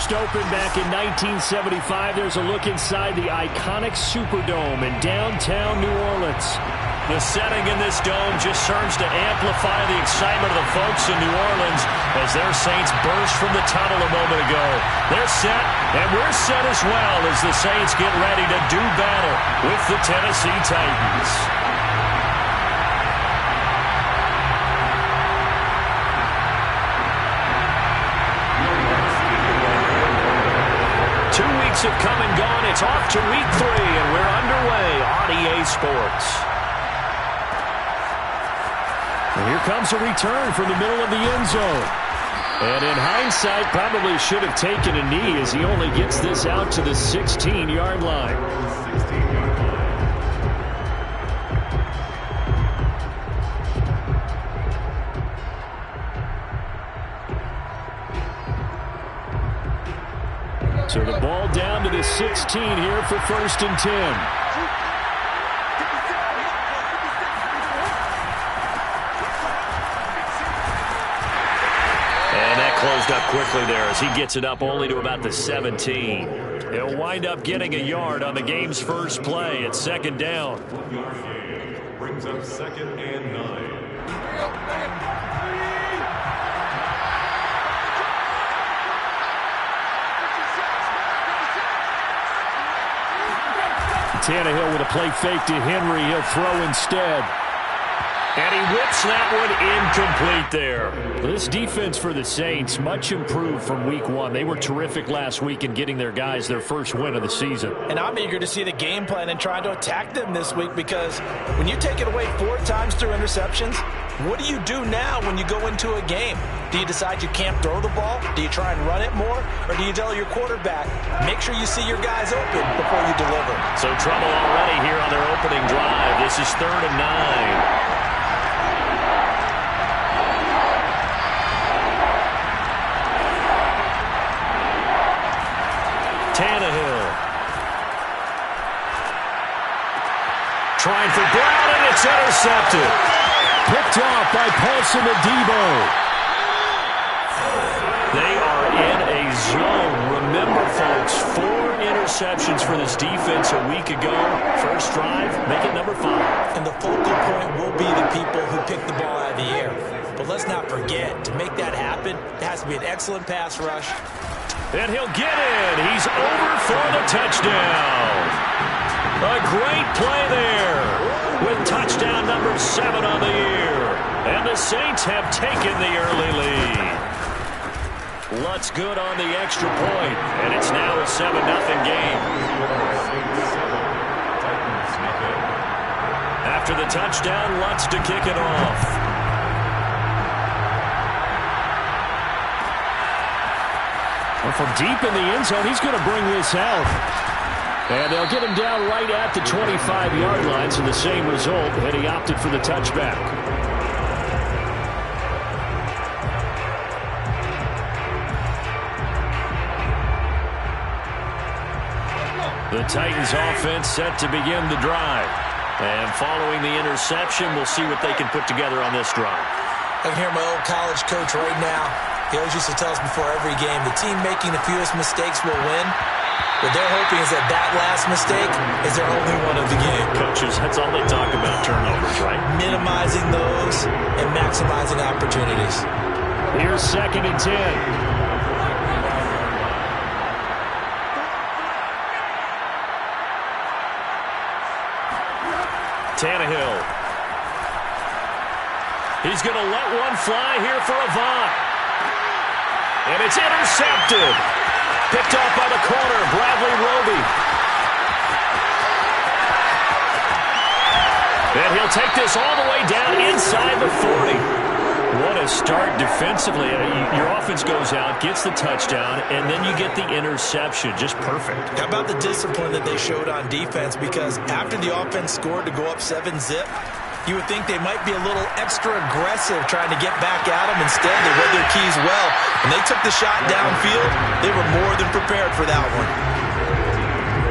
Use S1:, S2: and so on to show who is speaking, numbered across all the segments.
S1: first opened back in 1975. There's a look inside the iconic Superdome in downtown New Orleans. The setting in this dome just serves to amplify the excitement of the folks in New Orleans as their Saints burst from the tunnel a moment ago. They're set, and we're set as well as the Saints get ready to do battle with the Tennessee Titans. Have come and gone. It's off to week 3, and we're underway on EA Sports. And here comes a return from the middle of the end zone. And in hindsight, probably should have taken a knee as he only gets this out to the 16-yard line. So the ball down to the 16 here for 1st and 10. And that closed up quickly there as he gets it up only to about the 17. He'll wind up getting a yard on the game's first play at 2nd down.
S2: Brings up 2nd and 9.
S1: Tannehill with a play fake to Henry. He'll throw instead. And he whips that one incomplete there. This defense for the Saints, much improved from week 1. They were terrific last week in getting their guys their first win of the season.
S3: And I'm eager to see the game plan and trying to attack them this week, because when you take it away 4 times through interceptions, what do you do now when you go into a game? Do you decide you can't throw the ball? Do you try and run it more? Or do you tell your quarterback, make sure you see your guys open before you deliver?
S1: So trouble already here on their opening drive. This is 3rd and 9. Tannehill. Trying for Brown, and it's intercepted. Picked off by Paulson Adebo. They are in a zone. Remember, folks, 4 interceptions for this defense a week ago. First drive, make it number 5.
S3: And the focal point will be the people who pick the ball out of the air. But let's not forget, to make that happen, it has to be an excellent pass rush.
S1: And he'll get in. He's over for the touchdown. A great play there with touchdown number 7 on the year. And the Saints have taken the early lead. Lutz good on the extra point, and it's now a 7-0 game. After the touchdown, Lutz to kick it off. Well, from deep in the end zone, he's going to bring this out. And they'll get him down right at the 25-yard line, so the same result, and he opted for the touchback. The Titans offense set to begin the drive. And following the interception, we'll see what they can put together on this drive.
S3: I can hear my old college coach right now. He always used to tell us before every game, the team making the fewest mistakes will win. What they're hoping is that that last mistake is their only one of the game.
S1: Coaches, that's all they talk about, turnovers, right?
S3: Minimizing those and maximizing opportunities.
S1: Here's 2nd and 10. Tannehill. He's going to let one fly here for Avant. And it's intercepted. Picked off by the corner, Bradley Roby. And he'll take this all the way down inside the 40. What a start defensively. Your offense goes out, gets the touchdown, and then you get the interception. Just perfect.
S3: How about the discipline that they showed on defense? Because after the offense scored to go up 7-zip, you would think they might be a little extra aggressive trying to get back at them. Instead, they read their keys well. When they took the shot downfield, they were more than prepared for that one.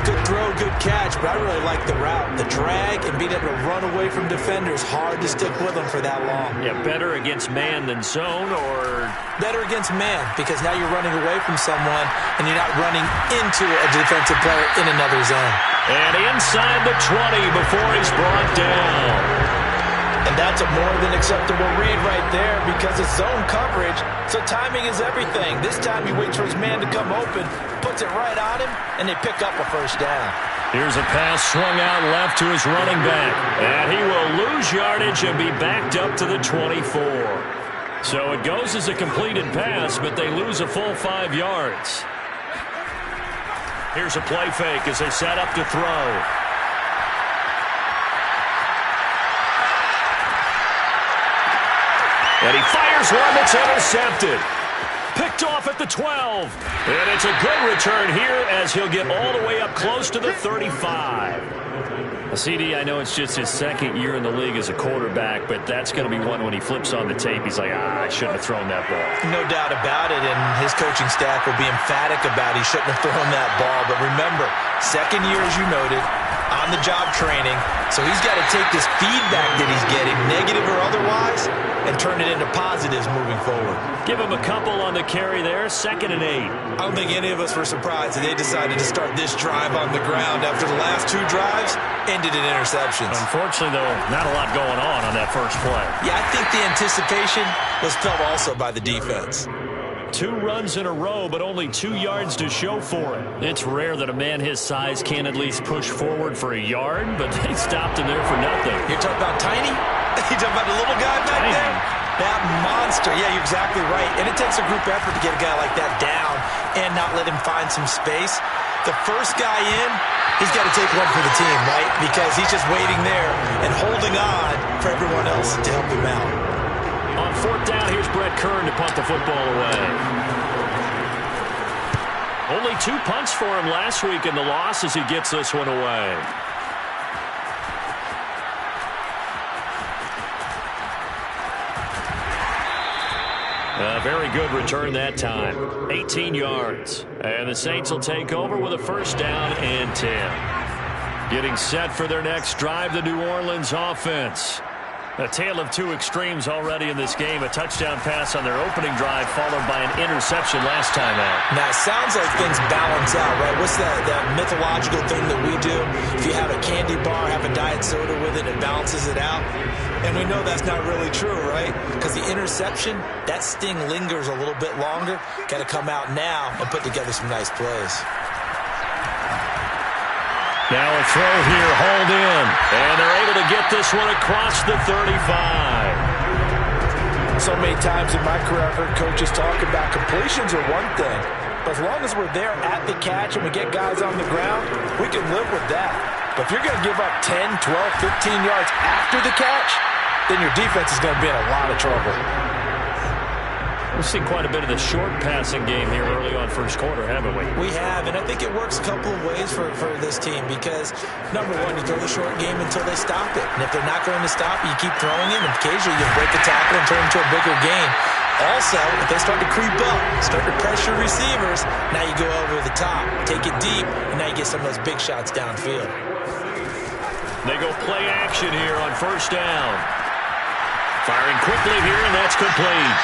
S3: Good throw, good catch, but I really like the route. The drag and being able to run away from defenders, hard to stick with them for that long.
S1: Yeah, better against man than zone, or?
S3: Better against man, because now you're running away from someone and you're not running into a defensive player in another zone.
S1: And inside the 20 before he's brought down.
S3: And that's a more than acceptable read right there because it's zone coverage, so timing is everything. This time he waits for his man to come open, puts it right on him, and they pick up a first down.
S1: Here's a pass swung out left to his running back. And he will lose yardage and be backed up to the 24. So it goes as a completed pass, but they lose a full 5 yards. Here's a play fake as they set up to throw. And he fires one that's intercepted. Picked off at the 12. And it's a good return here as he'll get all the way up close to the 35. CD, I know it's just his second year in the league as a quarterback, but that's going to be one when he flips on the tape. He's like, I shouldn't have thrown that ball.
S3: No doubt about it, and his coaching staff will be emphatic about he shouldn't have thrown that ball. But remember, second year, as you noted, on-the-job training, so he's got to take this feedback that he's getting, negative or otherwise, and turn it into positives moving forward.
S1: Give him a couple on the carry there, 2nd and 8.
S3: I don't think any of us were surprised that they decided to start this drive on the ground after the last 2 drives ended in interceptions.
S1: Unfortunately, though, not a lot going on that first play.
S3: Yeah, I think the anticipation was felt also by the defense.
S1: 2 runs in a row, but only 2 yards to show for it. It's rare that a man his size can at least push forward for a yard, but they stopped him there for nothing.
S3: You're talking about tiny? You're talking about the little guy back there? That monster. Yeah, you're exactly right. And it takes a group effort to get a guy like that down and not let him find some space. The first guy in, he's got to take one for the team, right? Because he's just waiting there and holding on for everyone else to help him out.
S1: On 4th down, here's Brett Kern to punt the football away. Only 2 punts for him last week in the loss as he gets this one away. A very good return that time. 18 yards. And the Saints will take over with a 1st down and 10. Getting set for their next drive, the New Orleans offense. A tale of 2 extremes already in this game. A touchdown pass on their opening drive followed by an interception last time out.
S3: Now, it sounds like things balance out, right? What's that mythological thing that we do? If you have a candy bar, have a diet soda with it, it balances it out. And we know that's not really true, right? Because the interception, that sting lingers a little bit longer. Got to come out now and put together some nice plays.
S1: Now a throw here, hauled in. And they're able to get this one across the 35.
S3: So many times in my career I've heard coaches talk about completions are one thing. But as long as we're there at the catch and we get guys on the ground, we can live with that. But if you're going to give up 10, 12, 15 yards after the catch, then your defense is going to be in a lot of trouble.
S1: We've seen quite a bit of the short passing game here early on first quarter, haven't we?
S3: We have, and I think it works a couple of ways for this team because, number one, you throw the short game until they stop it. And if they're not going to stop it, you keep throwing it, and occasionally you break a tackle and turn it into a bigger gain. Also, if they start to creep up, start to pressure receivers, now you go over the top, take it deep, and now you get some of those big shots downfield.
S1: They go play action here on 1st down. Firing quickly here, and that's complete.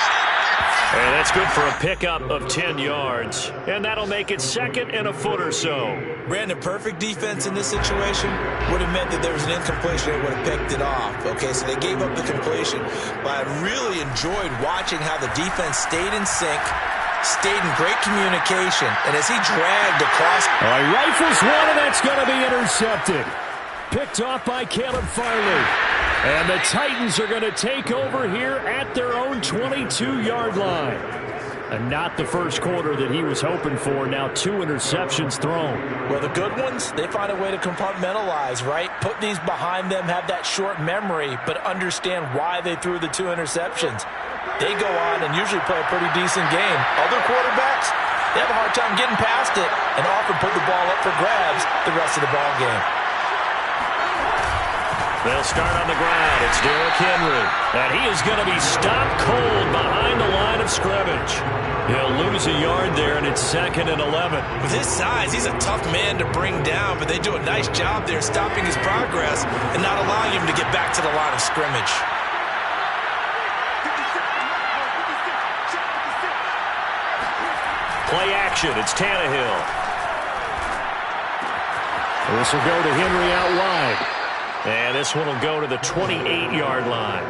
S1: And that's good for a pickup of 10 yards. And that'll make it 2nd and a foot or so.
S3: Brandon, perfect defense in this situation would have meant that there was an incompletion that would have picked it off. Okay, so they gave up the completion. But I really enjoyed watching how the defense stayed in sync, stayed in great communication. And as he dragged across...
S1: All right, rifles one, and that's going to be intercepted. Picked off by Caleb Farley. And the Titans are going to take over here at their own 22-yard line. And not the first quarter that he was hoping for. Now 2 interceptions thrown.
S3: Well, the good ones, they find a way to compartmentalize, right? Put these behind them, have that short memory, but understand why they threw the 2 interceptions. They go on and usually play a pretty decent game. Other quarterbacks, they have a hard time getting past it and often put the ball up for grabs the rest of the ball game.
S1: They'll start on the ground. It's Derrick Henry. And he is going to be stopped cold behind the line of scrimmage. He'll lose a yard there, and it's 2nd and 11.
S3: With his size, he's a tough man to bring down, but they do a nice job there stopping his progress and not allowing him to get back to the line of scrimmage.
S1: Play action. It's Tannehill. This will go to Henry out wide. And this one will go to the 28-yard line.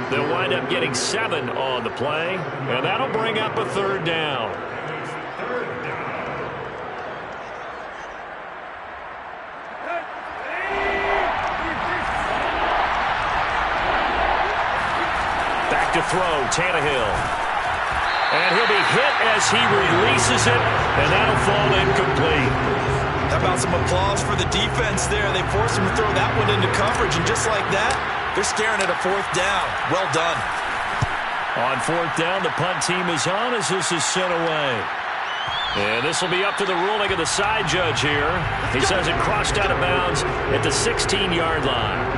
S1: They'll wind up getting 7 on the play, and that'll bring up a 3rd down. Back to throw, Tannehill. And he'll be hit as he releases it, and that'll fall incomplete.
S3: How about some applause for the defense there? They forced him to throw that one into coverage, and just like that, they're staring at a 4th down. Well done.
S1: On 4th down, the punt team is on as this is sent away. And this will be up to the ruling of the side judge here. He says it crossed out of bounds at the 16-yard line.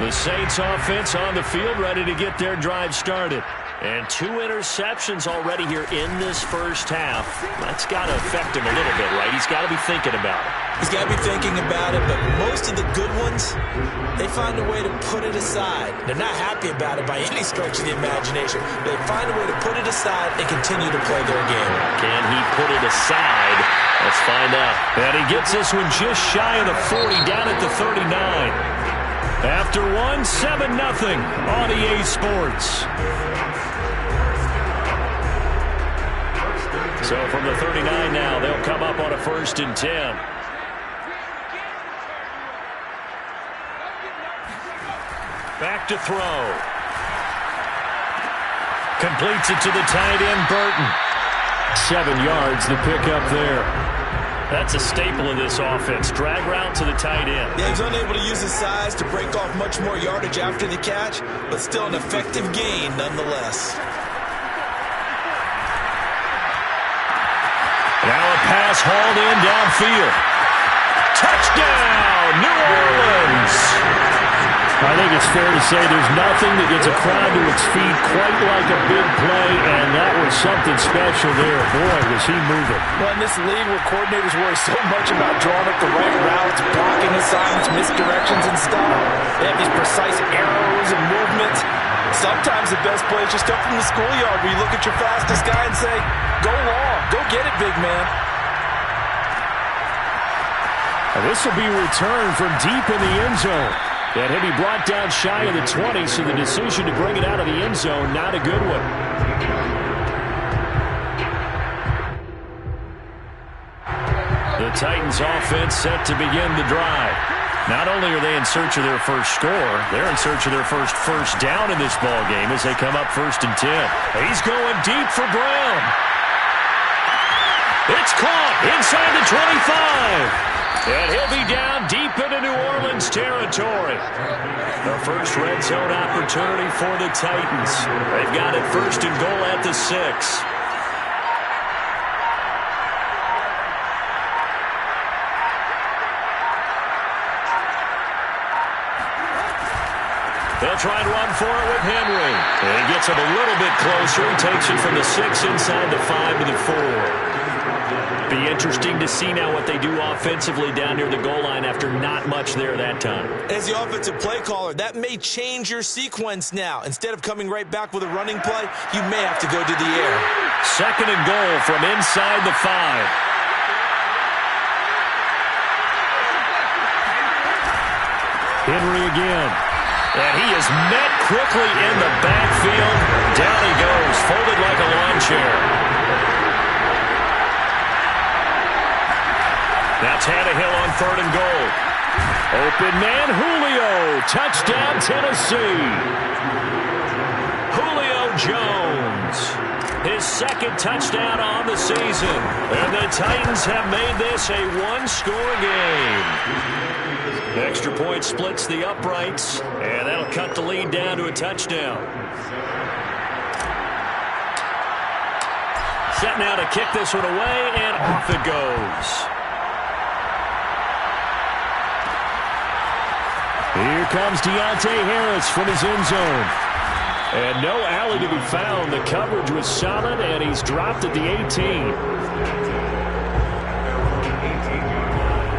S1: The Saints offense on the field, ready to get their drive started. And 2 interceptions already here in this first half. That's got to affect him a little bit, right? He's got to be thinking about it.
S3: He's got to be thinking about it, but most of the good ones, they find a way to put it aside. They're not happy about it by any stretch of the imagination. They find a way to put it aside and continue to play their game.
S1: Can he put it aside? Let's find out. And he gets this one just shy of the 40, down at the 39. After 7-0 on EA Sports. So from the 39 now, they'll come up on a 1st and 10. Back to throw. Completes it to the tight end, Burton. 7 yards, the pickup there. That's a staple of this offense. Drag route to the tight end.
S3: Yeah, he's unable to use his size to break off much more yardage after the catch, but still an effective gain nonetheless.
S1: Now a pass hauled in downfield. Touchdown, New Orleans! I think it's fair to say there's nothing that gets a crowd to its feet quite like a big play, and that was something special there. Boy, was he moving.
S3: Well, in this league where coordinators worry so much about drawing up the right routes, blocking assignments, misdirections, and stuff, they have these precise arrows and movements. Sometimes the best play is just up from the schoolyard where you look at your fastest guy and say, go long, go get it, big man.
S1: And this will be returned from deep in the end zone. And he'll be brought down shy of the 20, so the decision to bring it out of the end zone, not a good one. The Titans offense set to begin the drive. Not only are they in search of their first score, they're in search of their first down in this ball game as they come up 1st and 10. He's going deep for Brown. It's caught inside the 25. And he'll be down deep into New Orleans territory. The first red zone opportunity for the Titans. They've got it 1st and goal at the 6. They'll try and run for it with Henry. And he gets him a little bit closer. He takes it from the 6 inside the 5 to the 4. Be interesting to see now what they do offensively down near the goal line after not much there that time.
S3: As the offensive play caller, that may change your sequence now. Instead of coming right back with a running play, you may have to go to the air.
S1: 2nd and goal from inside the 5. Henry again. And he is met quickly in the backfield. Down he goes, folded like a lawn chair. Now Tannehill on 3rd and goal. Open man, Julio. Touchdown, Tennessee. Julio Jones. His 2nd touchdown on the season. And the Titans have made this a 1-score game. The extra point splits the uprights, and that'll cut the lead down to a touchdown. Set now to kick this one away, and off it goes. Here comes Deontay Harris from his end zone. And no alley to be found. The coverage was solid, and he's dropped at the 18.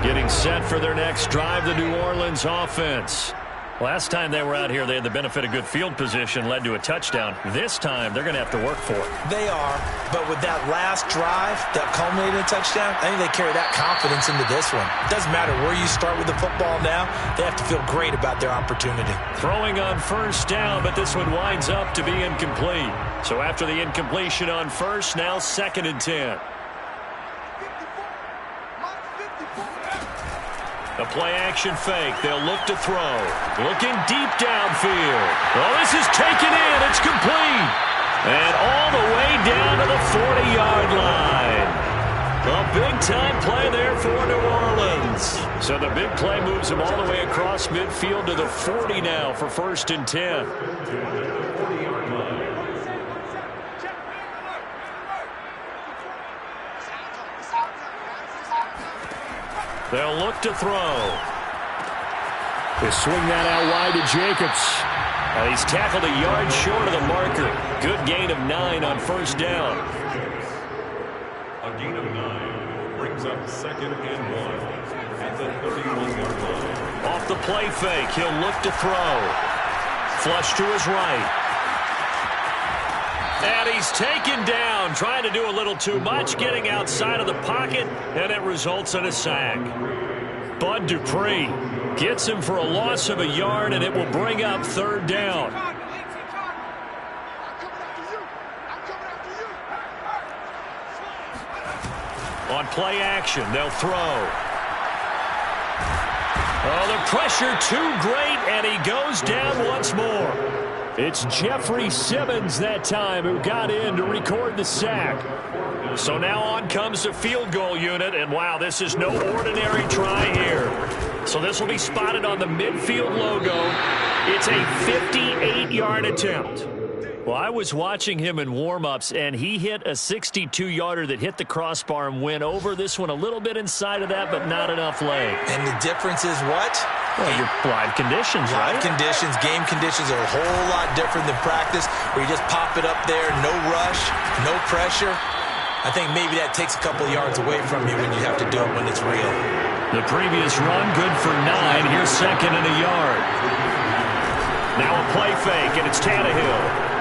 S1: Getting set for their next drive, the New Orleans offense. Last time they were out here, they had the benefit of good field position, led to a touchdown. This time, they're going to have to work for it.
S3: They are, but with that last drive that culminated in a touchdown, I think they carry that confidence into this one. It doesn't matter where you start with the football now. They have to feel great about their opportunity.
S1: Throwing on first down, but this one winds up to be incomplete. So after the incompletion on first, now 2nd and 10. A play-action fake. They'll look to throw. Looking deep downfield. Oh, this is taken in. It's complete. And all the way down to the 40-yard line. A big-time play there for New Orleans. So the big play moves them all the way across midfield to the 40 now for 1st and 10. They'll look to throw. They swing that out wide to Jacobs. He's tackled a yard short of the marker. Good gain of 9 on first down.
S2: A gain of 9 brings up 2nd and 1 at the 31-yard line.
S1: Off the play fake, he'll look to throw. Flush to his right. And he's taken down, trying to do a little too much, getting outside of the pocket, and it results in a sack. Bud Dupree gets him for a loss of a yard, and it will bring up 3rd down. On play action, they'll throw. Oh, the pressure too great, and he goes down once more. It's Jeffrey Simmons that time who got in to record the sack. So now on comes the field goal unit, and wow, this is no ordinary try here. So this will be spotted on the midfield logo. It's a 58-yard attempt. Well, I was watching him in warm-ups, and he hit a 62-yarder that hit the crossbar and went over. This one a little bit inside of that, but not enough leg.
S3: And the difference is what?
S1: Well, your live conditions, right?
S3: Live conditions, game conditions are a whole lot different than practice, where you just pop it up there, no rush, no pressure. I think maybe that takes a couple yards away from you when you have to do it when it's real.
S1: The previous run, good for 9. Here's 2nd and a yard. Now a play fake, and it's Tannehill.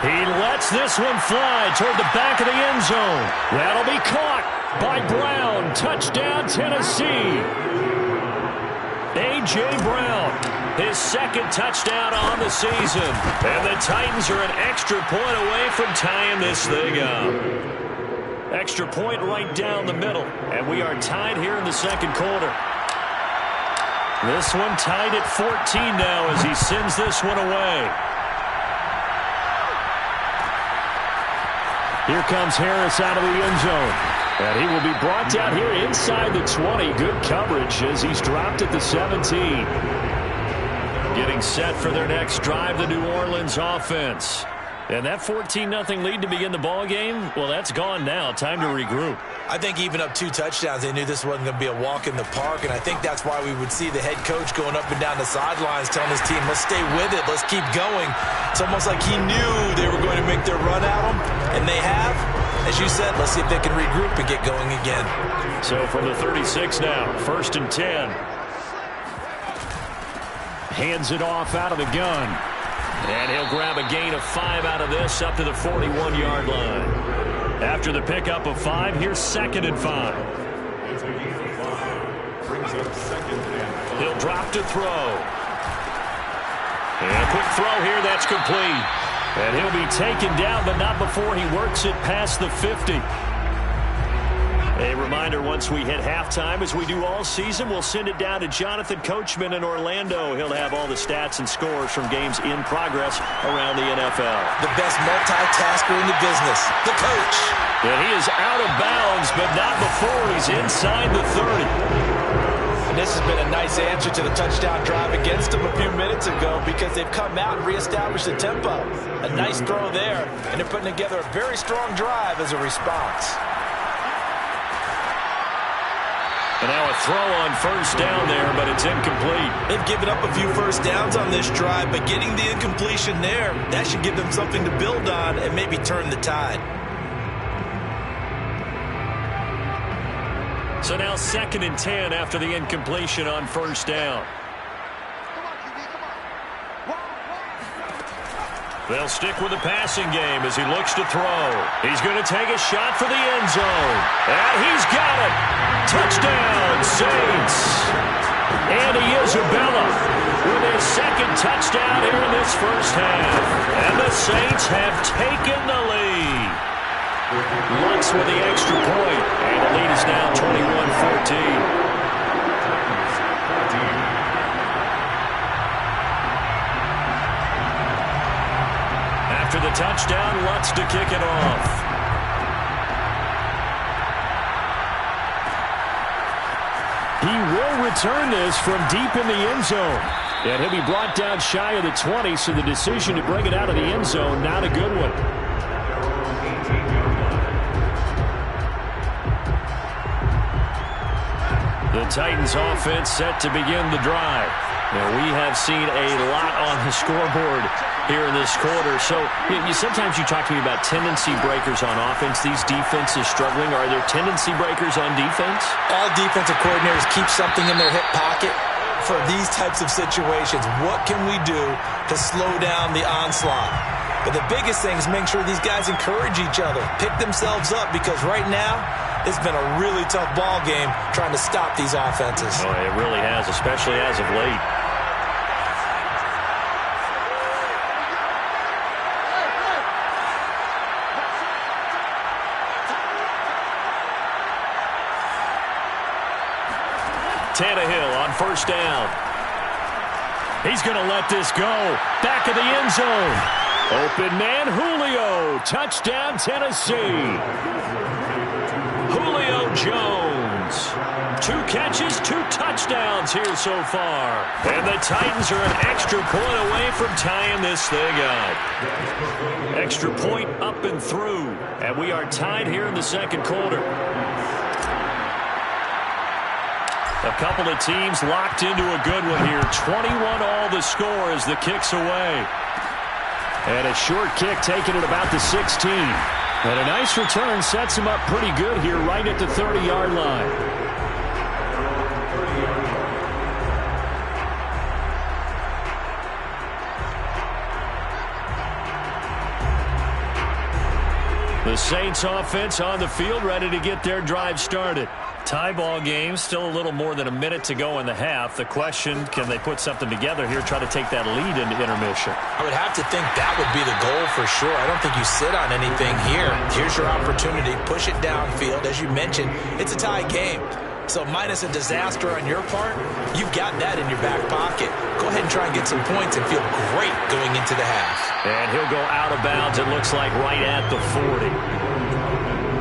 S1: He lets this one fly toward the back of the end zone. That'll be caught by Brown. Touchdown, Tennessee. A.J. Brown, his 2nd touchdown on the season. And the Titans are an extra point away from tying this thing up. Extra point right down the middle. And we are tied here in the 2nd quarter. This one tied at 14 now as he sends this one away. Here comes Harris out of the end zone. And he will be brought down here inside the 20. Good coverage as he's dropped at the 17. Getting set for their next drive, the New Orleans offense. And that 14-0 lead to begin the ball game, well, that's gone now. Time to regroup.
S3: I think even up 2 touchdowns, they knew this wasn't going to be a walk in the park, and I think that's why we would see the head coach going up and down the sidelines telling his team, let's stay with it, let's keep going. It's almost like he knew they were going to make their run at him, and they have. As you said, let's see if they can regroup and get going again.
S1: So from the 36 now, 1st and 10. Hands it off out of the gun. And he'll grab a gain of 5 out of this up to the 41-yard line. After the pickup of 5, here's 2nd and 5. He'll drop to throw. And a quick throw here, that's complete. And he'll be taken down, but not before he works it past the 50. A reminder, once we hit halftime, as we do all season, we'll send it down to Jonathan Coachman in Orlando. He'll have all the stats and scores from games in progress around the NFL.
S3: The best multitasker in the business, the coach.
S1: And he is out of bounds, but not before he's inside the 30.
S3: And this has been a nice answer to the touchdown drive against them a few minutes ago because they've come out and reestablished the tempo. A nice throw there, and they're putting together a very strong drive as a response.
S1: And now a throw on first down there, but it's incomplete.
S3: They've given up a few first downs on this drive, but getting the incompletion there, that should give them something to build on and maybe turn the tide.
S1: So now 2nd and 10 after the incompletion on first down. They'll stick with the passing game as he looks to throw. He's going to take a shot for the end zone. And he's got it. Touchdown, Saints. Andy Isabella with his 2nd touchdown here in this first half. And the Saints have taken the lead. Lutz with the extra point. And the lead is now 21-14. After the touchdown, Lutz to kick it off. He will return this from deep in the end zone. And he'll be brought down shy of the 20, so the decision to bring it out of the end zone, not a good one. The Titans offense set to begin the drive. Now, we have seen a lot on the scoreboard here in this quarter. So sometimes you talk to me about tendency breakers on offense. These defenses struggling. Are there tendency breakers on defense?
S3: All defensive coordinators keep something in their hip pocket for these types of situations. What can we do to slow down the onslaught? But the biggest thing is make sure these guys encourage each other, pick themselves up, because right now it's been a really tough ball game trying to stop these offenses.
S1: Oh, it really has, especially as of late. Tannehill on first down. He's going to let this go. Back of the end zone. Open man, Julio. Touchdown, Tennessee. Julio Jones. 2 catches, 2 touchdowns here so far. And the Titans are an extra point away from tying this thing up. Extra point up and through. And we are tied here in the second quarter. A couple of teams locked into a good one here. 21 all the score as the kick's away. And a short kick taken at about the 16. And a nice return sets him up pretty good here right at the 30-yard line. The Saints offense on the field ready to get their drive started. Tie ball game, still a little more than a minute to go in the half. The question, can they put something together here, try to take that lead into intermission?
S3: I would have to think that would be the goal for sure. I don't think you sit on anything here. Here's your opportunity. Push it downfield. As you mentioned, it's a tie game. So minus a disaster on your part, you've got that in your back pocket. Go ahead and try and get some points and feel great going into the half.
S1: And he'll go out of bounds, it looks like, right at the 40.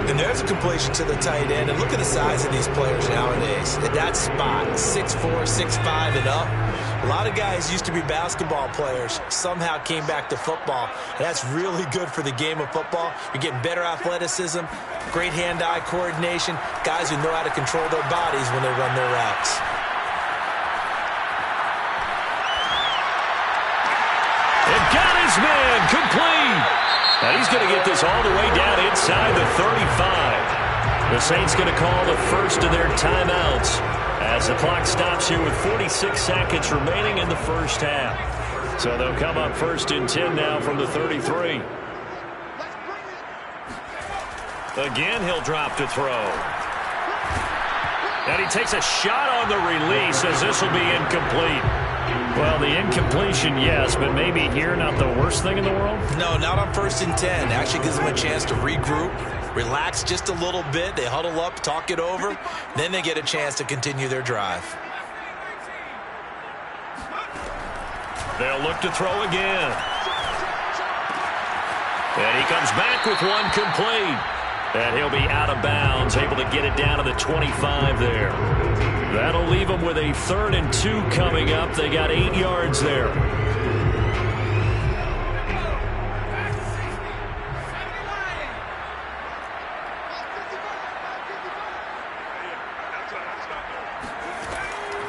S3: And there's a completion to the tight end. And look at the size of these players nowadays. At that spot, 6'4", 6'5", and up. A lot of guys used to be basketball players, somehow came back to football. And that's really good for the game of football. You're getting better athleticism, great hand-eye coordination, guys who know how to control their bodies when they run their routes.
S1: And got his man complete. Now he's going to get this all the way down inside the 35. The Saints going to call the first of their timeouts as the clock stops here with 46 seconds remaining in the first half. So they'll come up 1st and 10 now from the 33. Again, he'll drop to throw. And he takes a shot on the release as this will be incomplete. Well, the incompletion, yes, but maybe here not the worst thing in the world?
S3: No, not on 1st and 10. Actually gives them a chance to regroup, relax just a little bit. They huddle up, talk it over. Then they get a chance to continue their drive.
S1: They'll look to throw again. And he comes back with one complete. And he'll be out of bounds, able to get it down to the 25 there. That'll leave them with a 3rd and 2 coming up. They got 8 yards there.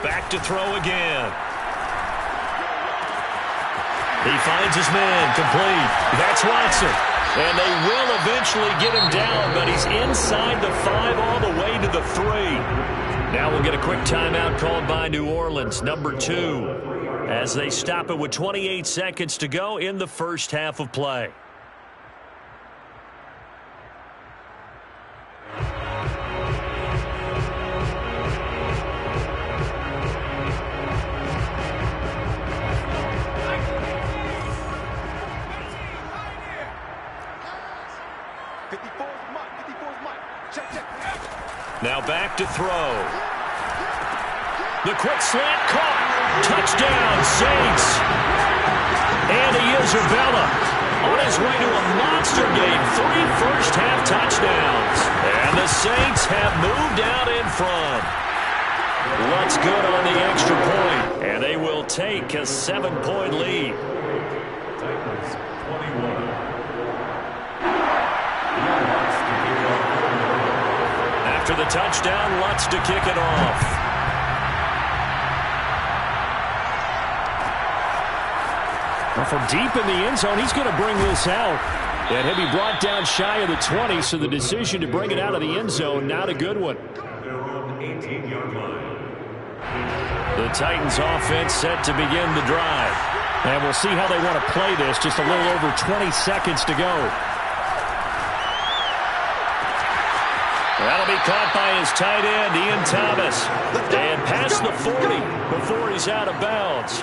S1: Back to throw again. He finds his man, complete. That's Watson. And they will eventually get him down, but he's inside the 5 all the way to the 3. Now we'll get a quick timeout called by New Orleans, number 2, as they stop it with 28 seconds to go in the first half of play. Now back to throw. The quick slant caught. Touchdown, Saints. Andy Isabella on his way to a monster game. 3 first-half touchdowns. And the Saints have moved out in front. What's good on the extra point? And they will take a 7-point lead.
S2: Titans 21.
S1: After the touchdown, Lutz to kick it off. Well, from deep in the end zone, he's going to bring this out. And he'll be brought down shy of the 20, so the decision to bring it out of the end zone, not a good one.
S2: They're on the 18-yard line.
S1: The Titans offense set to begin the drive. And we'll see how they want to play this. Just a little over 20 seconds to go. That'll be caught by his tight end, Ian Thomas. And past the 40 before he's out of bounds.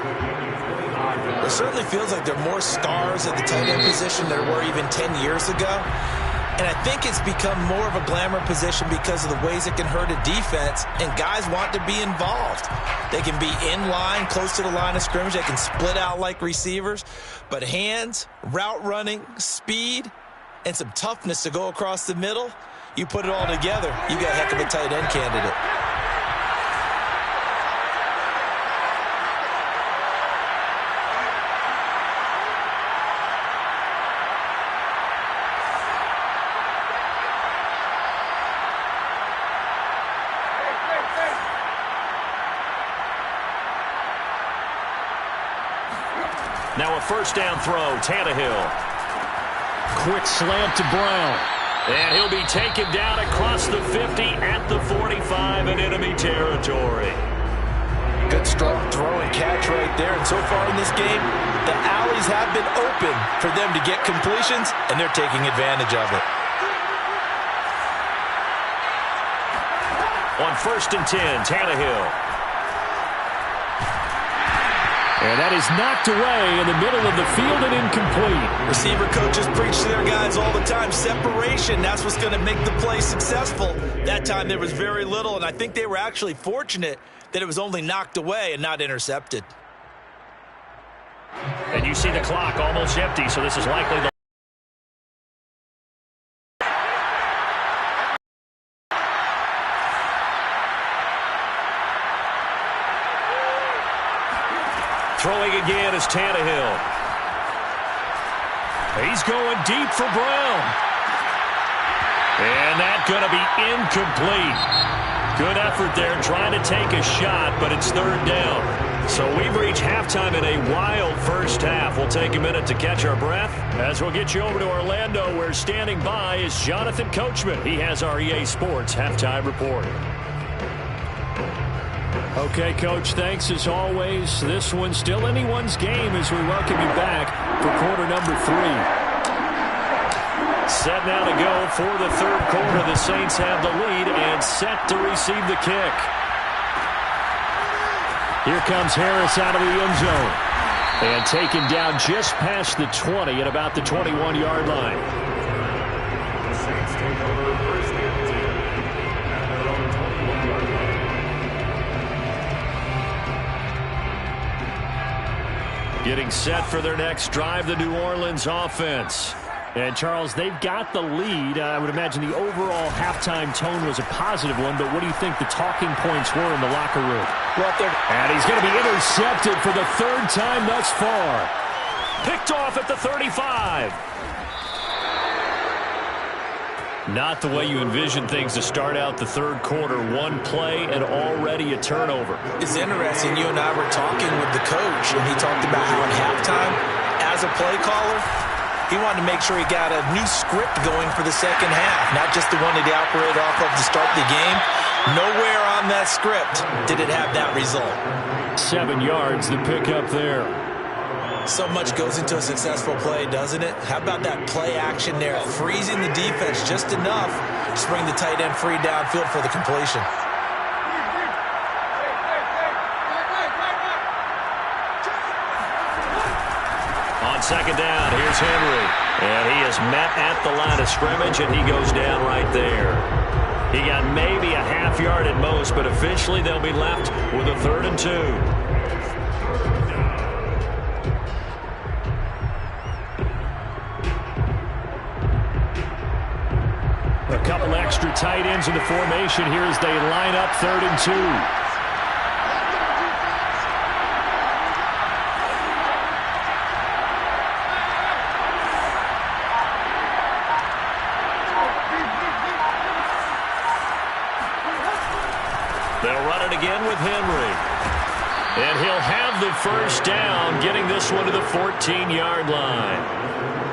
S3: It certainly feels like there are more stars at the tight end position than there were even 10 years ago. And I think it's become more of a glamour position because of the ways it can hurt a defense, and guys want to be involved. They can be in line, close to the line of scrimmage. They can split out like receivers. But hands, route running, speed, and some toughness to go across the middle, you put it all together, you got a heck of a tight end candidate.
S1: Now a first down throw, Tannehill. Quick slant to Brown. And he'll be taken down across the 50 at the 45 in enemy territory.
S3: Good strong throw and catch right there. And so far in this game, the alleys have been open for them to get completions, and they're taking advantage of it.
S1: On 1st and 10, Tannehill. And that is knocked away in the middle of the field and incomplete.
S3: Receiver coaches preach to their guys all the time. Separation, that's what's going to make the play successful. That time there was very little, and I think they were actually fortunate that it was only knocked away and not intercepted.
S1: And you see the clock almost empty, so this is likely the throwing again is Tannehill. He's going deep for Brown. And that's going to be incomplete. Good effort there trying to take a shot, but it's 3rd down. So we've reached halftime in a wild first half. We'll take a minute to catch our breath as we'll get you over to Orlando, where standing by is Jonathan Coachman. He has our EA Sports halftime report. Okay, Coach, thanks as always. This one's still anyone's game as we welcome you back for quarter number 3. Set now to go for the 3rd quarter. The Saints have the lead and set to receive the kick. Here comes Harris out of the end zone. And taken down just past the 20 at about the 21-yard line.
S2: The Saints take over 1st and 10 at their own 21-yard line.
S1: Getting set for their next drive, the New Orleans offense. And, Charles, they've got the lead. I would imagine the overall halftime tone was a positive one, but what do you think the talking points were in the locker room? And he's going to be intercepted for the third time thus far. Picked off at the 35. Not the way you envision things to start out the third quarter. One play and already a turnover.
S3: It's interesting. You and I were talking with the coach, and he talked about how at halftime, as a play caller, he wanted to make sure he got a new script going for the second half, not just the one that he operated off of to start the game. Nowhere on that script did it have that result.
S1: 7 yards, the pickup there.
S3: So much goes into a successful play, doesn't it? How about that play action there, freezing the defense just enough to bring the tight end free downfield for the completion.
S1: On second down, here's Henry. And he is met at the line of scrimmage, and he goes down right there. He got maybe a half yard at most, but officially they'll be left with a 3rd and 2. A couple extra tight ends in the formation here as they line up 3rd and 2. They'll run it again with Henry. And he'll have the first down, getting this one to the 14-yard line.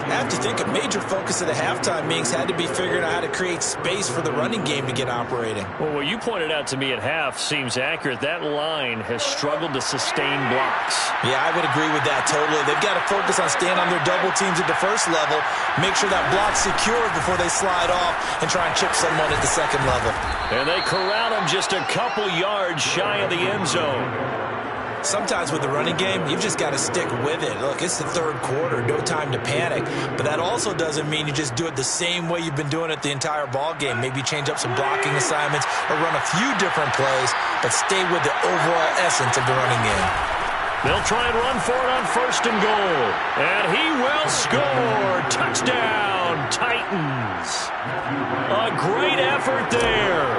S3: I have to think a major focus of the halftime meetings had to be figuring out how to create space for the running game to get operating.
S1: Well, what you pointed out to me at half seems accurate. That line has struggled to sustain blocks.
S3: Yeah, I would agree with that totally. They've got to focus on staying on their double teams at the first level, make sure that block's secured before they slide off and try and chip someone at the second level.
S1: And they corral him just a couple yards shy of the end zone.
S3: Sometimes with the running game, you've just got to stick with it. Look, it's the third quarter, no time to panic. But that also doesn't mean you just do it the same way you've been doing it the entire ball game. Maybe change up some blocking assignments or run a few different plays, but stay with the overall essence of the running game.
S1: They'll try and run for it on 1st and goal. And he will score. Touchdown, Titans. A great effort there.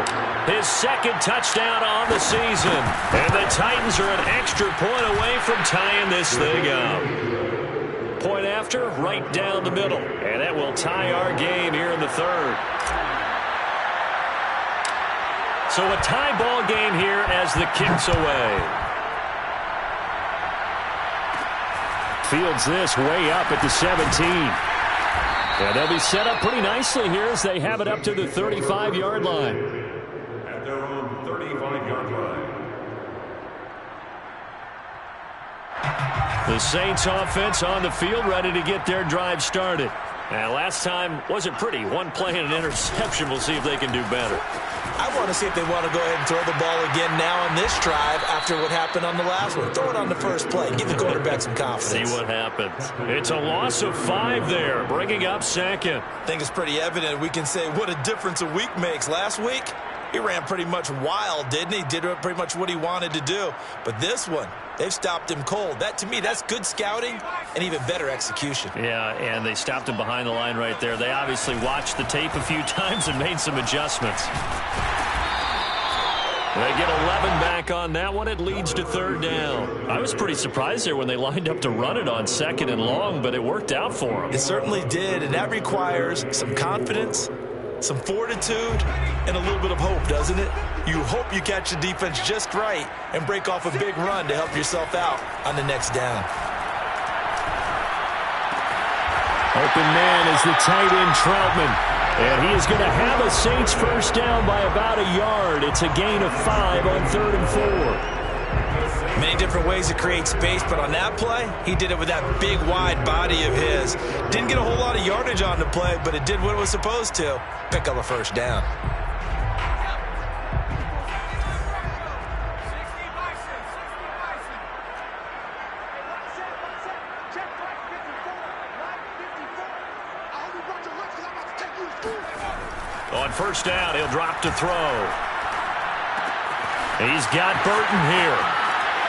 S1: His 2nd touchdown on the season. And the Titans are an extra point away from tying this thing up. Point after, right down the middle. And that will tie our game here in the 3rd. So a tie ball game here as the kick's away. Fields this way up at the 17. And they'll be set up pretty nicely here as they have it up to the 35-yard line.
S2: At their own 35-yard line.
S1: The Saints offense on the field ready to get their drive started. And last time wasn't pretty. One play and an interception. We'll see if they can do better.
S3: I want to see if they want to go ahead and throw the ball again now on this drive after what happened on the last one. Throw it on the first play. Give the quarterback some confidence.
S1: See what happens. It's a loss of 5 there, bringing up 2nd.
S3: I think it's pretty evident. We can say what a difference a week makes. Last week, he ran pretty much wild, didn't he? Did pretty much what he wanted to do. But this one, they've stopped him cold. That, to me, that's good scouting and even better execution.
S1: Yeah, and they stopped him behind the line right there. They obviously watched the tape a few times and made some adjustments. They get 11 back on that one. It leads to 3rd down. I was pretty surprised there when they lined up to run it on 2nd and long, but it worked out for them.
S3: It certainly did, and that requires some confidence, some fortitude, and a little bit of hope, doesn't it? You hope you catch the defense just right and break off a big run to help yourself out on the next down.
S1: Open man is the tight end Troutman. And he is going to have a Saints first down by about a yard. It's a gain of 5 on 3rd and 4.
S3: Many different ways to create space, but on that play, he did it with that big, wide body of his. Didn't get a whole lot of yardage on the play, but it did what it was supposed to. Pick up a first down.
S1: On first down, he'll drop to throw. He's got Burton here.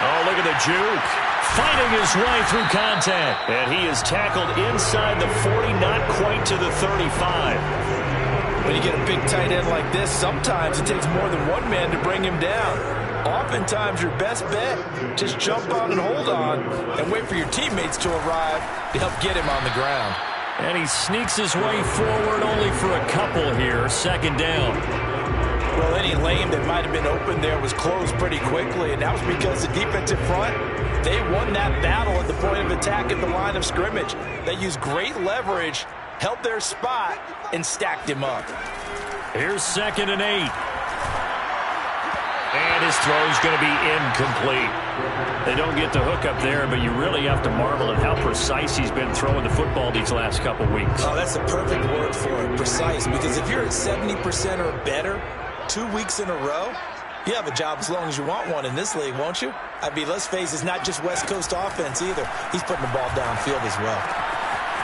S1: Oh, look at the juke. Fighting his way through contact. And he is tackled inside the 40, not quite to the 35.
S3: When you get a big tight end like this, sometimes it takes more than one man to bring him down. Oftentimes, your best bet, just jump on and hold on and wait for your teammates to arrive to help get him on the ground.
S1: And he sneaks his way forward only for a couple here. Second down.
S3: Well, any lane that might have been open there was closed pretty quickly, and that was because the defensive front, they won that battle at the point of attack at the line of scrimmage. They used great leverage, held their spot, and stacked him up.
S1: Here's 2nd and 8. And his throw's going to be incomplete. They don't get the hook up there, but you really have to marvel at how precise he's been throwing the football these last couple weeks.
S3: Oh, that's the perfect word for it, precise, because if you're at 70% or better 2 weeks in a row, you have a job as long as you want one in this league, won't you? I mean, let's face it, it's not just West Coast offense either. He's putting the ball downfield as well.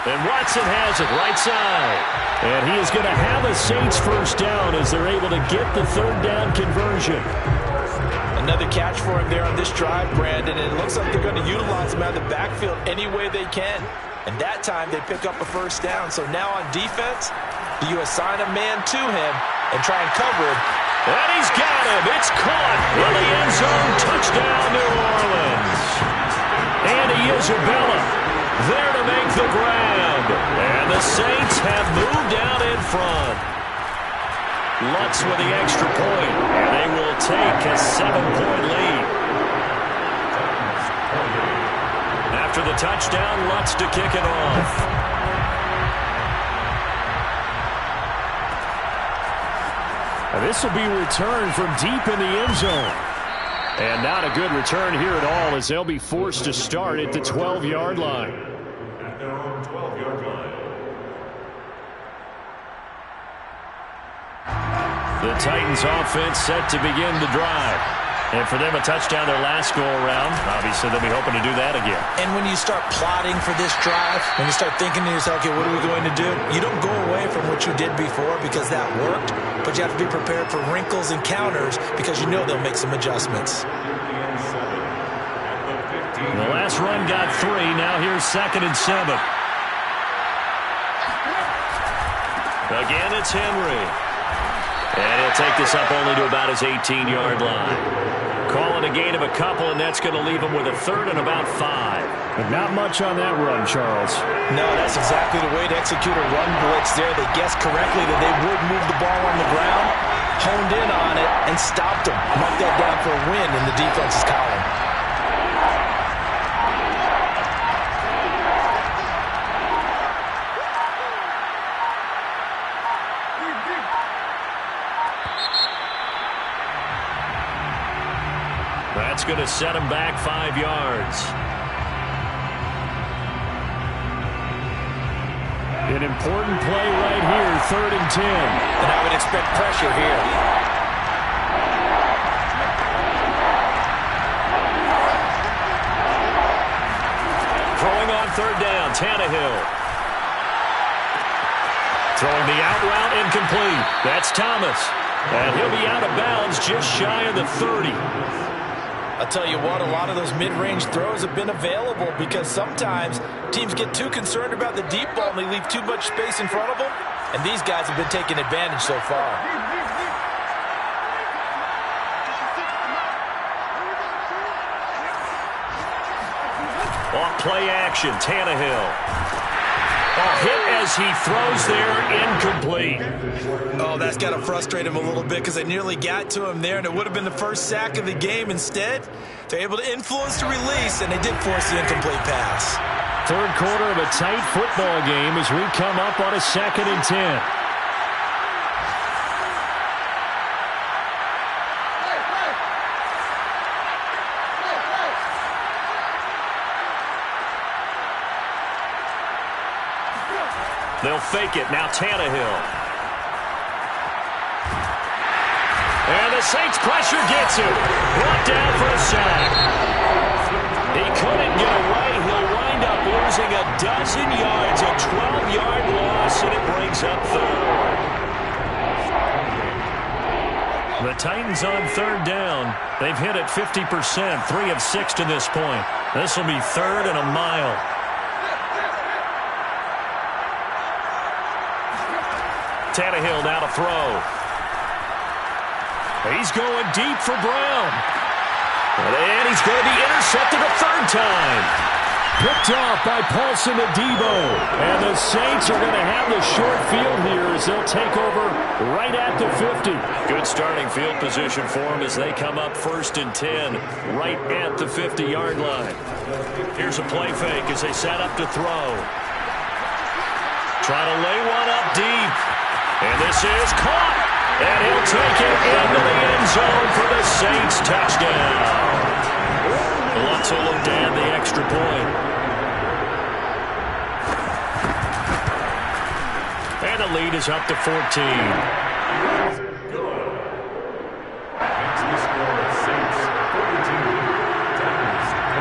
S1: And Watson has it right side. And he is going to have a Saints first down as they're able to get the 3rd down conversion.
S3: Another catch for him there on this drive, Brandon, and it looks like they're going to utilize him out of the backfield any way they can. And that time they pick up a first down. So now on defense, do you assign a man to him and try and cover him?
S1: And he's got him. It's caught in the end zone. Touchdown, New Orleans. Andy Isabella there to make the grab. And the Saints have moved out in front. Lutz with the extra point, and they will take a 7-point lead. After the touchdown, Lutz to kick it off. Now this will be returned from deep in the end zone. And not a good return here at all as they'll be forced to start at the 12-yard line.
S2: At their own 12-yard line.
S1: The Titans offense set to begin the drive. And for them, a touchdown their last go-around. Obviously, they'll be hoping to do that again.
S3: And when you start plotting for this drive, when you start thinking to yourself, okay, what are we going to do? You don't go away from what you did before because that worked, but you have to be prepared for wrinkles and counters because you know they'll make some adjustments.
S1: The last run got 3. Now here's 2nd and 7. Again, it's Henry. And he'll take this up only to about his 18-yard line. Calling a gain of a couple, and that's going to leave him with a 3rd and about 5. But not much on that run, Charles.
S3: No, that's exactly the way to execute a run blitz there. They guessed correctly that they would move the ball on the ground, honed in on it, and stopped them. Mark that down for a win in the defense's column.
S1: That's going to set him back 5 yards. An important play right here, 3rd and 10.
S3: And I would expect pressure here.
S1: Throwing on 3rd down, Tannehill. Throwing the out route incomplete. That's Thomas. And he'll be out of bounds just shy of the 30.
S3: I'll tell you what, a lot of those mid-range throws have been available because sometimes teams get too concerned about the deep ball and they leave too much space in front of them. And these guys have been taking advantage so far.
S1: Off play action, Tannehill. Hit as he throws there, incomplete.
S3: Oh, that's got to frustrate him a little bit because they nearly got to him there, and it would have been the first sack of the game. Instead, they're able to influence the release, and they did force the incomplete pass.
S1: 3rd quarter of a tight football game as we come up on a 2nd and 10. They'll fake it. Now Tannehill. And the Saints pressure gets him. Brought down for a sack. He couldn't get away. He'll wind up losing a dozen yards. A 12-yard loss, and it brings up 3rd. The Titans on third down. They've hit it 50%, 3 of 6 to this point. This will be 3rd and a mile. Tannehill now to throw. He's going deep for Brown. And he's going to be intercepted a 3rd time. Picked off by Paulson Adebo. And the Saints are going to have the short field here as they'll take over right at the 50. Good starting field position for them as they come up 1st and 10 right at the 50-yard line. Here's a play fake as they set up to throw. Try to lay one up deep. And this is caught. And he'll take it into the end zone for the Saints touchdown. Lutz will look to add the extra point. And the lead is up to 14.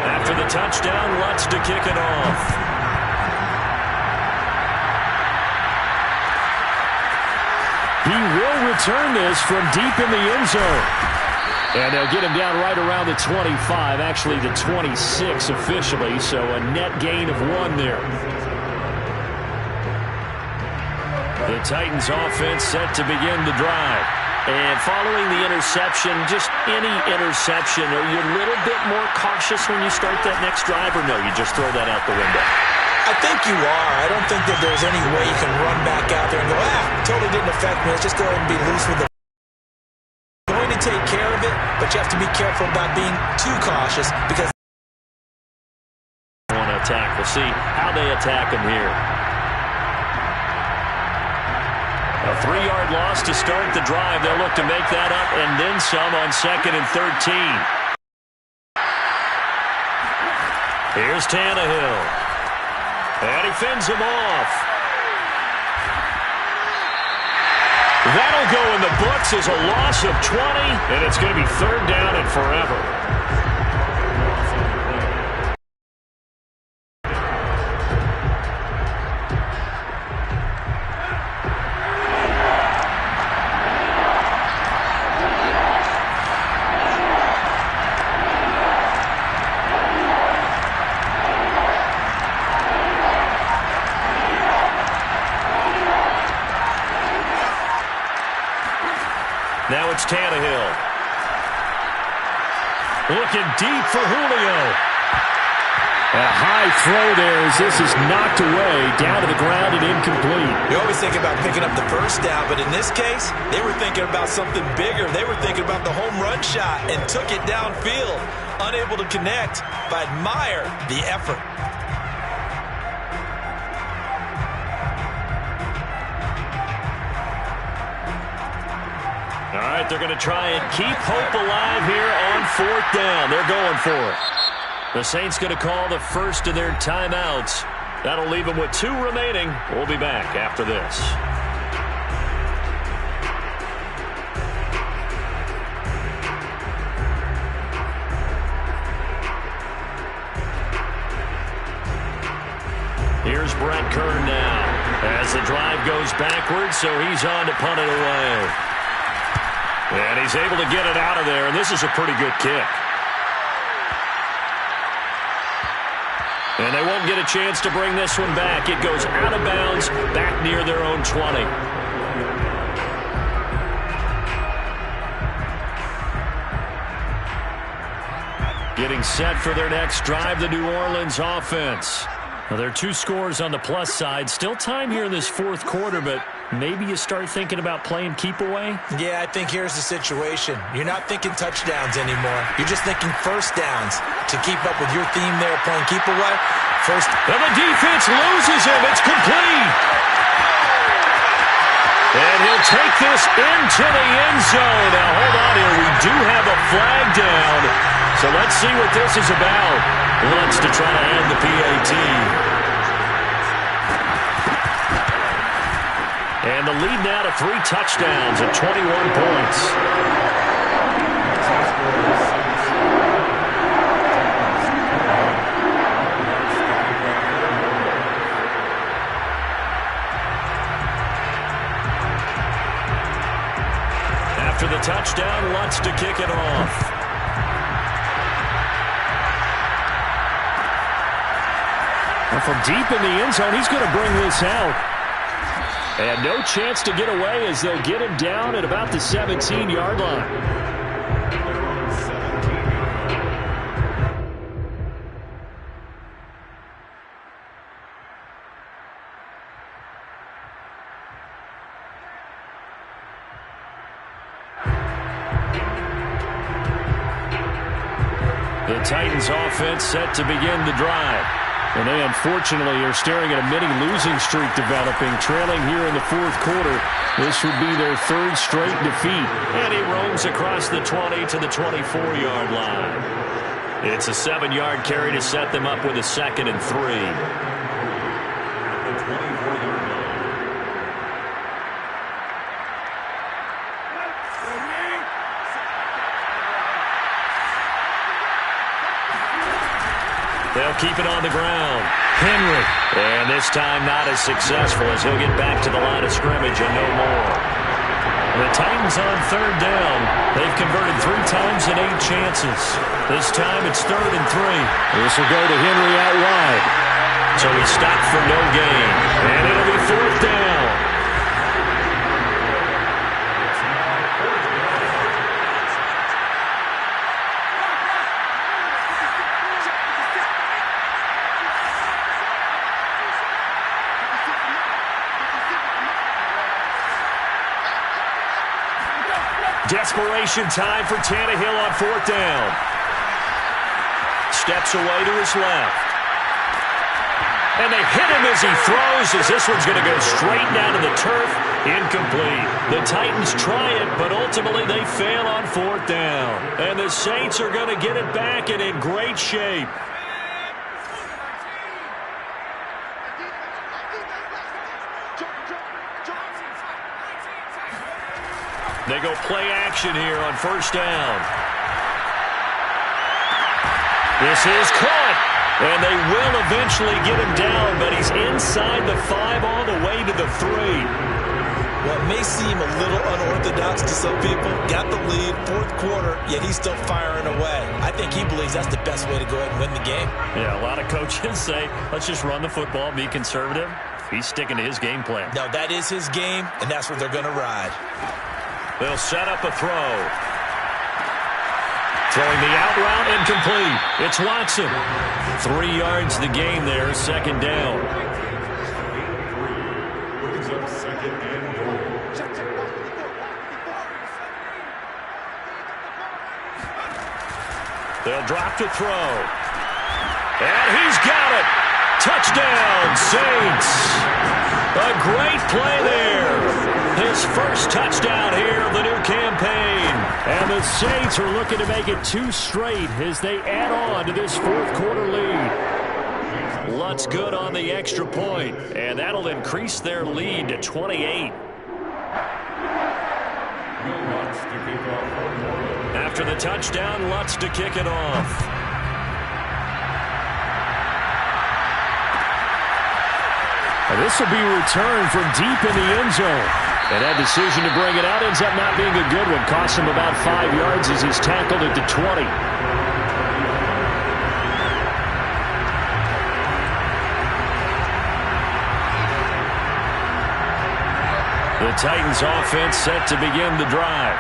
S1: After the touchdown, Lutz to kick it off. He will return this from deep in the end zone. And they'll get him down right around the 25, actually the 26 officially, so a net gain of 1 there. The Titans offense set to begin the drive. And following the interception, just any interception, are you a little bit more cautious when you start that next drive, or no, you just throw that out the window?
S3: I think you are. I don't think that there's any way you can run back out there and go, totally didn't affect me. Let's just go ahead and be loose with the going to take care of it, but you have to be careful about being too cautious because
S1: want to attack. We'll see how they attack him here. A 3-yard loss to start the drive. They'll look to make that up and then some on 2nd and 13. Here's Tannehill. And he fends him off. That'll go in the books as a loss of 20, and it's going to be 3rd down and forever. Now it's Tannehill. Looking deep for Julio. A high throw there as this is knocked away, down to the ground and incomplete.
S3: You always think about picking up the first down, but in this case, they were thinking about something bigger. They were thinking about the home run shot and took it downfield. Unable to connect, but admire the effort.
S1: All right, they're going to try and keep hope alive here on 4th down. They're going for it. The Saints going to call the first of their timeouts. That'll leave them with 2 remaining. We'll be back after this. Here's Brett Kern now as the drive goes backwards, so he's on to punt it away. And he's able to get it out of there, and this is a pretty good kick. And they won't get a chance to bring this one back. It goes out of bounds back near their own 20. Getting set for their next drive, the New Orleans offense. Well, there are 2 scores on the plus side. Still time here in this 4th quarter, but maybe you start thinking about playing keep away?
S3: Yeah, I think here's the situation. You're not thinking touchdowns anymore. You're just thinking first downs to keep up with your theme there, playing keep away. First.
S1: And the defense loses him. It's complete. And he'll take this into the end zone. Now, hold on here. We do have a flag down. So let's see what this is about. Wants to try to end the PAT. And the lead now to 3 touchdowns at 21 points. After the the touchdown, Lutz to kick it off. And from deep in the end zone, he's going to bring this out. And no chance to get away as they'll get him down at about the 17-yard line. The Titans offense set to begin the drive. And they unfortunately are staring at a mini losing streak developing, trailing here in the fourth quarter. This would be their third straight defeat. And he roams across the 20 to the 24-yard line. It's a 7-yard carry to set them up with a 2nd and 3. They'll keep it on the ground. Henry. And this time not as successful as he'll get back to the line of scrimmage and no more. The Titans on 3rd down. They've converted 3 times in 8 chances. This time it's 3rd and 3. This will go to Henry out wide. So he stopped for no gain. And it'll be 4th down. Desperation time for Tannehill on 4th down. Steps away to his left. And they hit him as he throws, as this one's going to go straight down to the turf. Incomplete. The Titans try it, but ultimately they fail on 4th down. And the Saints are going to get it back and in great shape. They go play action here on 1st down. This is caught. And they will eventually get him down, but he's inside the 5 all the way to the 3.
S3: Well, it may seem a little unorthodox to some people. Got the lead, 4th quarter, yet he's still firing away. I think he believes that's the best way to go ahead and win the game.
S1: Yeah, a lot of coaches say, let's just run the football, be conservative. He's sticking to his game plan.
S3: No, that is his game, and that's what they're going to ride.
S1: They'll set up a throw. Throwing the out route incomplete. It's Watson. 3 yards the game there, 2nd down. They'll drop to throw. And he's got it. Touchdown, Saints. A great play there. His first touchdown here of the new campaign. And the Saints are looking to make it 2 straight as they add on to this 4th quarter lead. Lutz good on the extra point, and that'll increase their lead to 28. After the touchdown, Lutz to kick it off. And this will be returned from deep in the end zone. And that decision to bring it out ends up not being a good one. Costs him about 5 yards as he's tackled at the 20. The Titans offense set to begin the drive.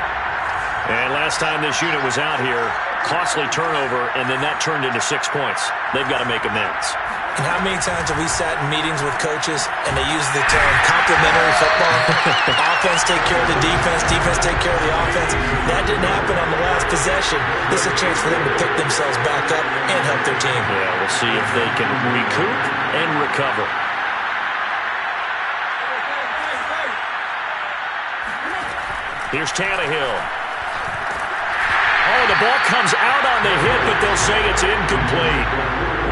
S1: And last time this unit was out here, costly turnover, and then that turned into 6 points. They've got to make amends.
S3: And how many times have we sat in meetings with coaches and they use the term complementary football? Offense take care of the defense, defense take care of the offense. That didn't happen on the last possession. This is a chance for them to pick themselves back up and help their team.
S1: Yeah, we'll see if they can recoup and recover. Here's Tannehill. Oh, the ball comes out on the hit, but they'll say it's incomplete.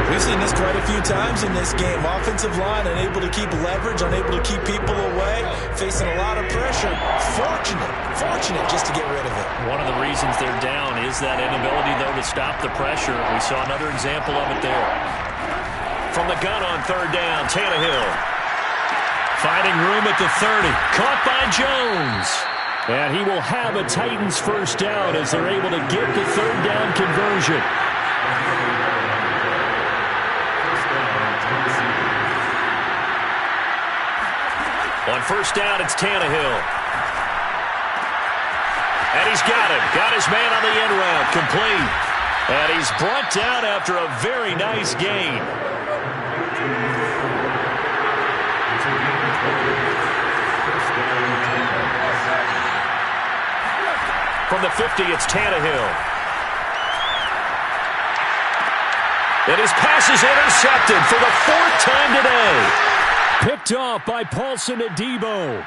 S3: We've seen this quite a few times in this game. Offensive line unable to keep leverage, unable to keep people away, facing a lot of pressure. Fortunate just to get rid of it.
S1: One of the reasons they're down is that inability, though, to stop the pressure. We saw another example of it there. From the gun on 3rd down, Tannehill. Finding room at the 30. Caught by Jones. And he will have a Titans first down as they're able to get the third down conversion. On first down, it's Tannehill. And he's got him. Got his man on the end route. Complete. And he's brought down after a very nice gain. From the 50, it's Tannehill. And his pass is intercepted for the fourth time today. Picked off by Paulson Adebo.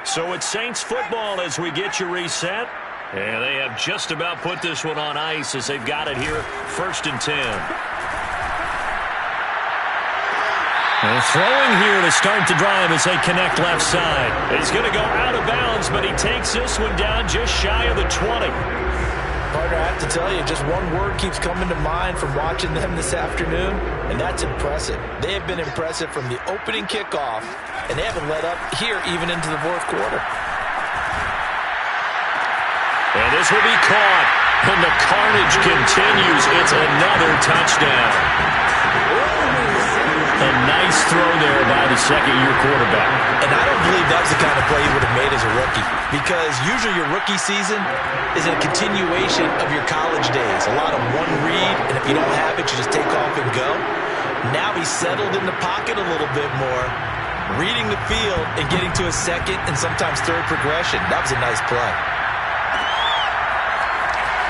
S1: So it's Saints football as we get you reset. And they have just about put this one on ice as they've got it here, 1st and 10. And throwing here to start the drive as they connect left side. He's going to go out of bounds, but he takes this one down just shy of the 20.
S3: Partner, I have to tell you, just one word keeps coming to mind from watching them this afternoon, and that's impressive. They have been impressive from the opening kickoff, and they haven't let up here even into the fourth quarter.
S1: And this will be caught, and the carnage continues. It's another touchdown. A nice throw there by the second-year quarterback.
S3: And I don't believe that was the kind of play he would have made as a rookie, because usually your rookie season is a continuation of your college days. A lot of one read, and if you don't have it, you just take off and go. Now he's settled in the pocket a little bit more, reading the field and getting to a second and sometimes third progression. That was a nice play.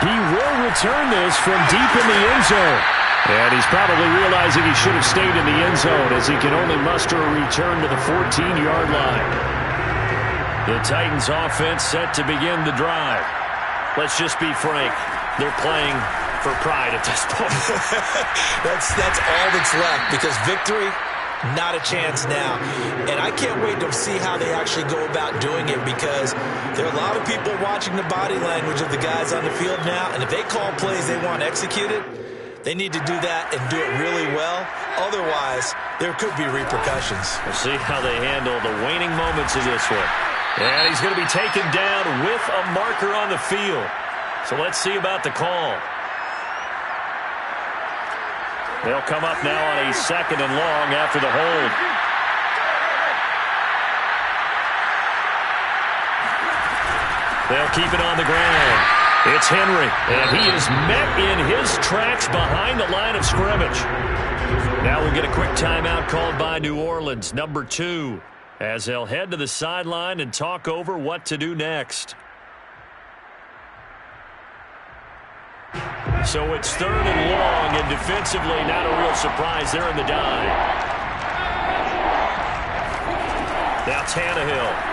S1: He will return this from deep in the end zone. And he's probably realizing he should have stayed in the end zone as he can only muster a return to the 14-yard line. The Titans offense set to begin the drive. Let's just be frank. They're playing for pride at this point.
S3: That's all that's left, because victory, not a chance now. And I can't wait to see how they actually go about doing it, because there are a lot of people watching the body language of the guys on the field now, and if they call plays they want executed, they need to do that and do it really well. Otherwise, there could be repercussions.
S1: We'll see how they handle the waning moments of this one. And he's going to be taken down with a marker on the field. So let's see about the call. They'll come up now on a 2nd and long after the hold. They'll keep it on the ground. It's Henry, and he is met in his tracks behind the line of scrimmage. Now we get a quick timeout called by New Orleans, number 2, as they'll head to the sideline and talk over what to do next. So it's 3rd and long, and defensively not a real surprise. They're in the dive. Now Tannehill.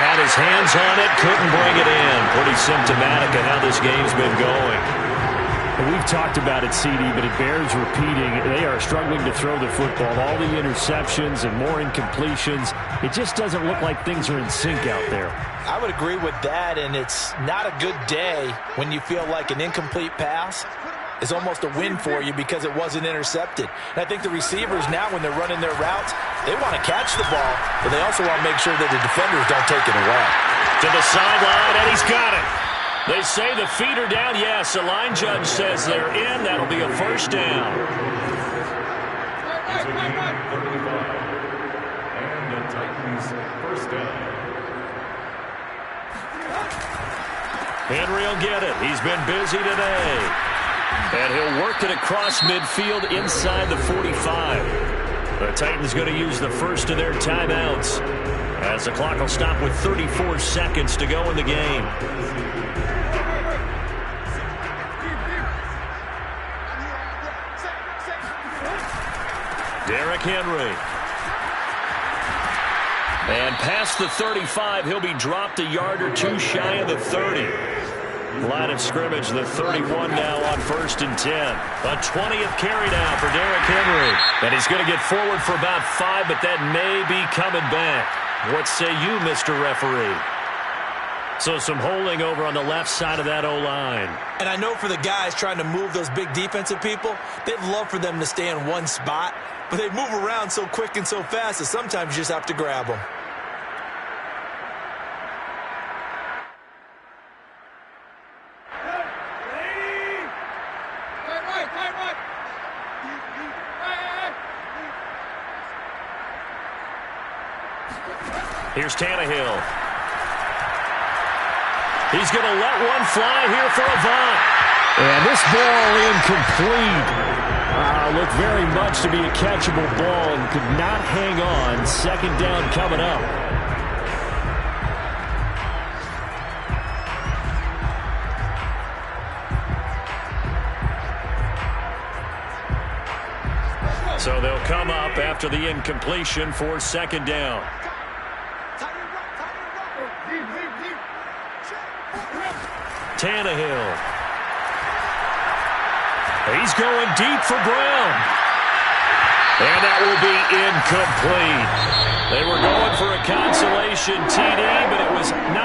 S1: Had his hands on it, couldn't bring it in. Pretty symptomatic of how this game's been going. We've talked about it, CD, but it bears repeating. They are struggling to throw the football. All the interceptions and more incompletions. It just doesn't look like things are in sync out there.
S3: I would agree with that, and it's not a good day when you feel like an incomplete pass is almost a win for you because it wasn't intercepted. And I think the receivers now, when they're running their routes, they want to catch the ball, but they also want to make sure that the defenders don't take it away.
S1: To the sideline, and he's got it. They say the feet are down. Yes, the line judge says they're in. That'll be a first down.
S2: And the Titans first down.
S1: Henry will get it. He's been busy today. And he'll work it across midfield inside the 45. The Titans going to use the first of their timeouts as the clock will stop with 34 seconds to go in the game. Derrick Henry. And past the 35, he'll be dropped a yard or two shy of the 30. Line of scrimmage, the 31 now on 1st and 10. A 20th carry now for Derrick Henry. And he's going to get forward for about 5, but that may be coming back. What say you, Mr. Referee? So some holding over on the left side of that O-line.
S3: And I know for the guys trying to move those big defensive people, they'd love for them to stay in one spot, but they move around so quick and so fast that sometimes you just have to grab them.
S1: Here's Tannehill. He's going to let one fly here for Avant. And this ball incomplete. Looked very much to be a catchable ball and could not hang on. 2nd down coming up. So they'll come up after the incompletion for 2nd down. Tannehill. He's going deep for Brown. And that will be incomplete. They were going for a consolation TD, but it was not.